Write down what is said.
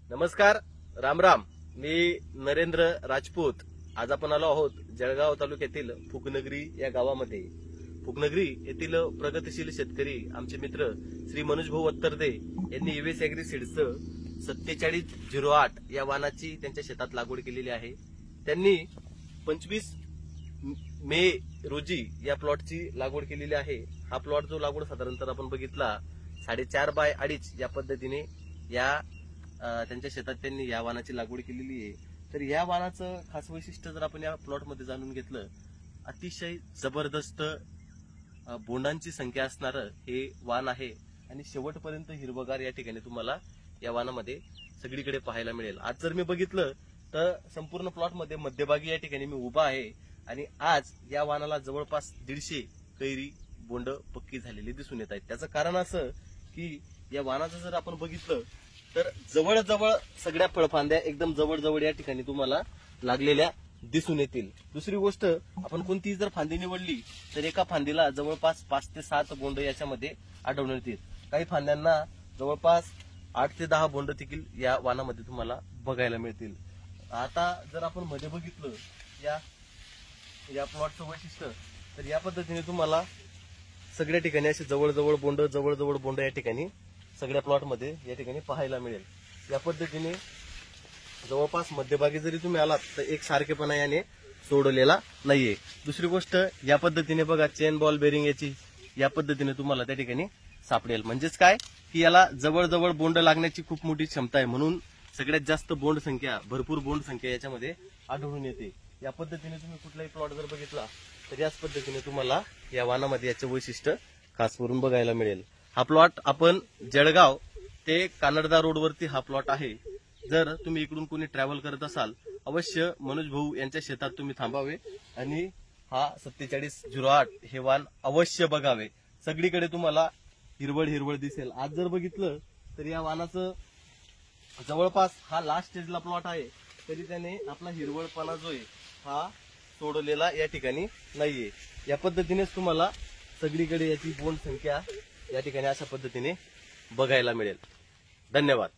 नमस्कार, राम राम. मी नरेंद्र राजपूत. आज आपण आलो आहोत जळगाव तालुक्यातील फुकनगरी या गावामध्ये. फुकनगरी येथील प्रगतिशील शेतकरी आमचे मित्र श्री मनोज भाऊ वत्तरदे यांनी यूएस ऍग्री सीड्सचं 4708 या वाणाची त्यांच्या शेतात लागवड केलेली आहे. त्यांनी 25 मे रोजी या प्लॉटची लागवड केलेली आहे. हा प्लॉट जो लागवड साधारणतः आपण बघितला 4.5 बाय 2.5 या पद्धतीने या त्यांच्या शेतात त्यांनी या वाणाची लागवड केलेली आहे. तर या वाणाचं खास वैशिष्ट्य जर आपण या प्लॉटमध्ये जाणून घेतलं, अतिशय जबरदस्त बोंडांची संख्या असणारं हे वाण आहे आणि शेवटपर्यंत हिरवगार या ठिकाणी तुम्हाला या वाणामध्ये सगळीकडे पाहायला मिळेल. आज जर मी बघितलं तर संपूर्ण प्लॉटमध्ये मध्यभागी या ठिकाणी मी उभा आहे आणि आज या वाणाला जवळपास 150 कैरी बोंड पक्की झालेली दिसून येत आहेत. त्याचं कारण असं की या वाणाचं जर आपण बघितलं तर जवळजवळ सगळ्या फळफांद्या एकदम जवळ या ठिकाणी तुम्हाला लागलेल्या दिसून येतील. दुसरी गोष्ट, आपण कोणतीही जर फांदी निवडली तर एका फांदीला जवळपास 5 ते 7 बोंड याच्यामध्ये आढळून येतील. काही फांद्यांना जवळपास 8 ते 10 बोंड देखील या वाणामध्ये तुम्हाला बघायला मिळतील. आता जर आपण मध्ये बघितलं या प्लॉटचं वैशिष्ट्य, तर या पद्धतीने तुम्हाला सगळ्या ठिकाणी असे जवळजवळ बोंड या ठिकाणी सगळ्या प्लॉटमध्ये या ठिकाणी पाहायला मिळेल. या पद्धतीने जवळपास मध्यभागी जरी तुम्ही आलात तर एक सारखेपणा याने सोडलेला नाहीये. दुसरी गोष्ट, या पद्धतीने बघा चेन बॉल बेरिंग याची या पद्धतीने तुम्हाला त्या ठिकाणी सापडेल. म्हणजेच काय की याला जवळ बोंड लागण्याची खूप मोठी क्षमता आहे, म्हणून सगळ्यात जास्त भरपूर बोंड संख्या याच्यामध्ये आढळून येते. या पद्धतीने तुम्ही कुठलाही प्लॉट जर बघितला तर याच पद्धतीने तुम्हाला या वाणामध्ये याचे वैशिष्ट्य खास करून बघायला मिळेल. हा प्लॉट आपण जळगाव ते कानडदा रोडवरती हा प्लॉट आहे. जर तुम्ही इकडून कोणी ट्रॅव्हल करत असाल, अवश्य मनोज भाऊ यांच्या शेतात तुम्ही थांबावे आणि हा 4708 हे वाण अवश्य बघावे. सगळीकडे तुम्हाला हिरवळ दिसेल. आज जर बघितलं तर या वाणाचं जवळपास हा लास्ट स्टेजला प्लॉट आहे, तरी त्याने आपला हिरवळपणा जो आहे हा सोडलेला या ठिकाणी नाहीये. या पद्धतीनेच तुम्हाला सगळीकडे याची बोंड संख्या या ठिकाणी अशा पद्धतीने बघायला मिळेल. धन्यवाद.